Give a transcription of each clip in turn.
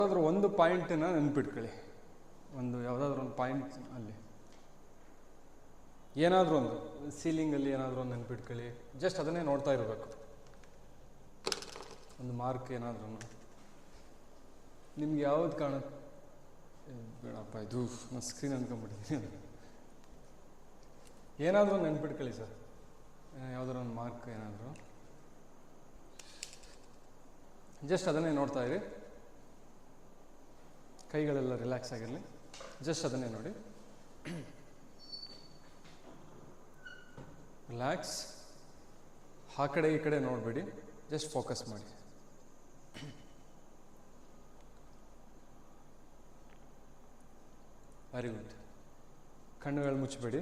ಯಾವುದಾದ್ರೂ ಒಂದು ಪಾಯಿಂಟನ್ನು ನೆನ್ಪಿಟ್ಕೊಳ್ಳಿ. ಯಾವುದಾದ್ರೂ ಒಂದು ಪಾಯಿಂಟ್ ಅಲ್ಲಿ ಏನಾದರೂ ಒಂದು ಸೀಲಿಂಗಲ್ಲಿ ಏನಾದರೂ ಒಂದು ನೆನ್ಪಿಟ್ಕೊಳ್ಳಿ. ಜಸ್ಟ್ ಅದನ್ನೇ ನೋಡ್ತಾ ಇರಬೇಕು. ಒಂದು ಮಾರ್ಕ್ ಏನಾದ್ರೂ ನಿಮ್ಗೆ ಯಾವ್ದು ಕಾಣುತ್ತೆ, ಬೇಡಪ್ಪ ಇದು ನಾನು ಸ್ಕ್ರೀನ್ ಅಂದ್ಕೊಂಡ್ಬಿಟ್ಟಿದ್ದೀನಿ. ಏನಾದರೂ ನೆನ್ಪಿಟ್ಕೊಳ್ಳಿ ಸರ್, ಯಾವುದಾದ್ರು ಒಂದು ಮಾರ್ಕ್ ಏನಾದರೂ ಜಸ್ಟ್ ಅದನ್ನೇ ನೋಡ್ತಾ ಇರಿ. ಕೈಗಳೆಲ್ಲ ರಿಲ್ಯಾಕ್ಸ್ ಆಗಿರಲಿ. ಜಸ್ಟ್ ಅದನ್ನೇ ನೋಡಿ. ರಿಲ್ಯಾಕ್ಸ್. ಆ ಕಡೆ ಈ ಕಡೆ ನೋಡಬೇಡಿ, ಜಸ್ಟ್ ಫೋಕಸ್ ಮಾಡಿ. Very good. ಕಣ್ಣುಗಳು ಮುಚ್ಚಬೇಡಿ.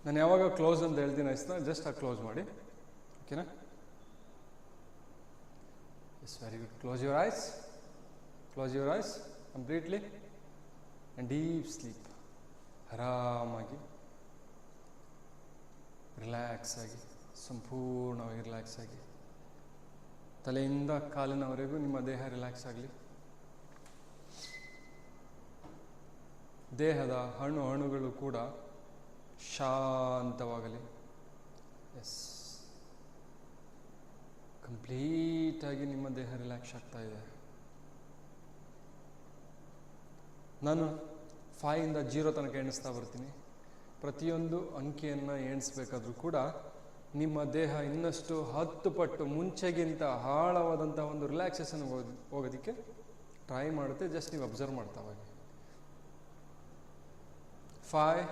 ನಾನು ಯಾವಾಗ ಕ್ಲೋಸ್ ಅಂತ ಹೇಳ್ತೀನಿ ಅನಿಸ್ತಾ ಜಸ್ಟ್ ಕ್ಲೋಸ್ ಮಾಡಿ. ಓಕೆನಾ? Yes, very good. Close your eyes. Close your eyes completely and deep sleep. ಆರಾಮಾಗಿ ರಿಲ್ಯಾಕ್ಸ್ ಆಗಿ, ಸಂಪೂರ್ಣವಾಗಿ ರಿಲ್ಯಾಕ್ಸ್ ಆಗಿ, ತಲೆಯಿಂದ ಕಾಲಿನವರೆಗೂ ನಿಮ್ಮ ದೇಹ ರಿಲ್ಯಾಕ್ಸ್ ಆಗಲಿ. ದೇಹದ ಹಣ್ಣುಗಳು ಕೂಡ ಶಾಂತವಾಗಲಿ. ಎಸ್, ಕಂಪ್ಲೀಟಾಗಿ ನಿಮ್ಮ ದೇಹ ರಿಲ್ಯಾಕ್ಸ್ ಆಗ್ತಾ ಇದೆ. ನಾನು 5 ಇಂದ 0 ತನಕ ಎಣಿಸ್ತಾ ಬರ್ತೀನಿ. ಪ್ರತಿಯೊಂದು ಅಂಕಿಯನ್ನು ಎಣಿಸ್ಬೇಕಾದ್ರೂ ಕೂಡ ನಿಮ್ಮ ದೇಹ ಇನ್ನಷ್ಟು 10 ಪಟ್ಟು ಮುಂಚೆಗಿಂತ ಆಳವಾದಂಥ ಒಂದು ರಿಲ್ಯಾಕ್ಸೇಷನ್ ಹೋಗೋದಕ್ಕೆ ಟ್ರೈ ಮಾಡುತ್ತೆ. ಜಸ್ಟ್ ನೀವು ಅಬ್ಸರ್ವ್ ಮಾಡ್ತಾ ಹೋಗಿ. 5,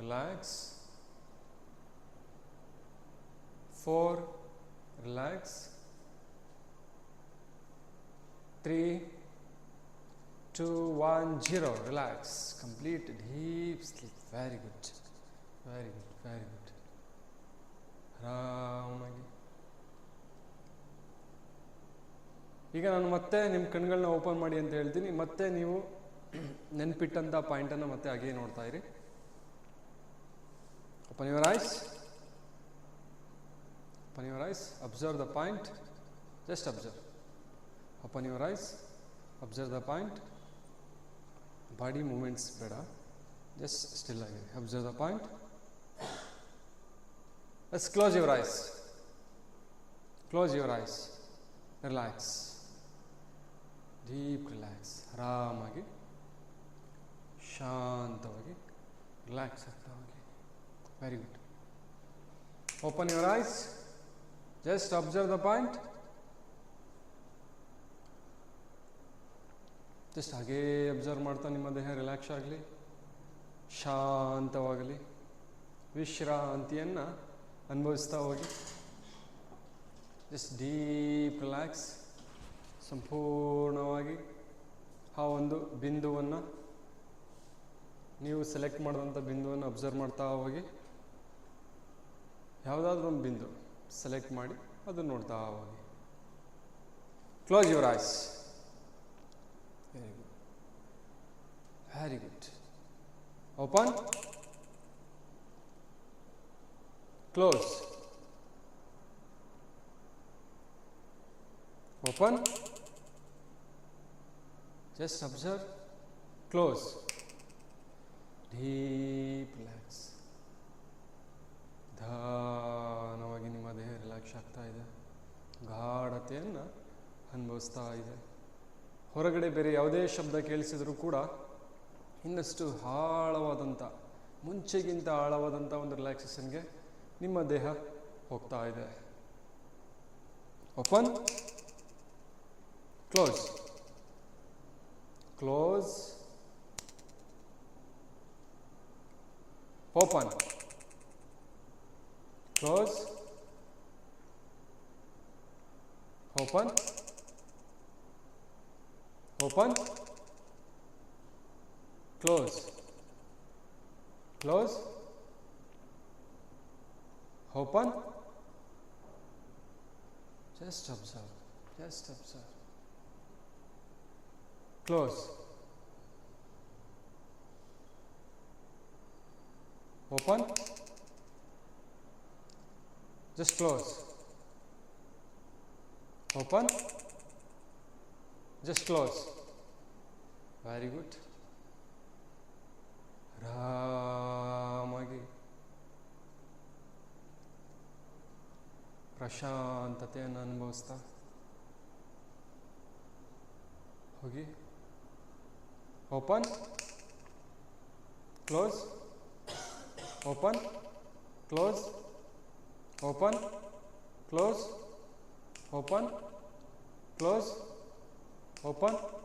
relax. 4, relax. 3, 2, 1, 0, relax. Complete deep sleep. Very good, very good, very good. ಆರಾಮಾಗಿ. ಈಗ ನಾನು ಮತ್ತೆ ನಿಮ್ಮ ಕಣ್ಗಳನ್ನ ಓಪನ್ ಮಾಡಿ ಅಂತ ಹೇಳ್ತೀನಿ. ಮತ್ತೆ ನೀವು ನೆನ್ಪಿಟ್ಟಂಥ ಪಾಯಿಂಟನ್ನು ಮತ್ತೆ ಹಾಗೆ ನೋಡ್ತಾ ಇರಿ. Open your eyes. Open your eyes. Observe the point. Just observe. Open your eyes. Observe the point. Body moments ಬೇಡ, ಜಸ್ಟ್ ಸ್ಟಿಲ್ ಆಗಿದೆ. Observe the point. Let's close your eyes. Close your eyes. Relax. Deep relax. ಆರಾಮಾಗಿ, ಶಾಂತವಾಗಿ relax ಆಗ್ತಾ ಹೋಗಿ. Very good. Open your eyes. Just observe the point. Just ಹಾಗೇ observe ಮಾಡ್ತಾ ನಿಮ್ಮ ದೇಹ ರಿಲ್ಯಾಕ್ಸ್ ಆಗಲಿ, ಶಾಂತವಾಗಲಿ, ವಿಶ್ರಾಂತಿಯನ್ನು ಅನುಭವಿಸ್ತಾ ಹೋಗಿ. Just deep relax. ಸಂಪೂರ್ಣವಾಗಿ ಆ ಒಂದು ಬಿಂದುವನ್ನು, ನೀವು ಸೆಲೆಕ್ಟ್ ಮಾಡಿದಂಥ ಬಿಂದುವನ್ನು ಅಬ್ಸರ್ವ್ ಮಾಡ್ತಾ ಹೋಗಿ. ಯಾವುದಾದ್ರೂ ಒಂದು ಬಿಂದು ಸೆಲೆಕ್ಟ್ ಮಾಡಿ ಅದನ್ನು ನೋಡ್ತಾ ಹೋಗಿ. Close your ice. Very good, very good. Open. Close. Open. Just observe. Close. Deep relax. ನಿಧಾನವಾಗಿ ನಿಮ್ಮ ದೇಹ ರಿಲ್ಯಾಕ್ಸ್ ಆಗ್ತಾ ಇದೆ. ಗಾಢತೆಯನ್ನು ಅನುಭವಿಸ್ತಾ ಇದೆ. ಹೊರಗಡೆ ಬೇರೆ ಯಾವುದೇ ಶಬ್ದ ಕೇಳಿಸಿದರೂ ಕೂಡ ಇನ್ನಷ್ಟು ಆಳವಾದಂಥ, ಮುಂಚೆಗಿಂತ ಆಳವಾದಂಥ ಒಂದು ರಿಲ್ಯಾಕ್ಸೇಷನ್ಗೆ ನಿಮ್ಮ ದೇಹ ಹೋಗ್ತಾ ಇದೆ. Open. Close. Close. Open. Close. Open. Open. Close. Close. Open. Just observe. Just observe. Close. Open. Just close. Open, just close. Very good. ಆರಾಮಾಗಿ ಪ್ರಶಾಂತತೆಯನ್ನು ಅನುಭವಿಸ್ತಾ ಹೋಗಿ. Open, close, open, close, open, close, open, close, open.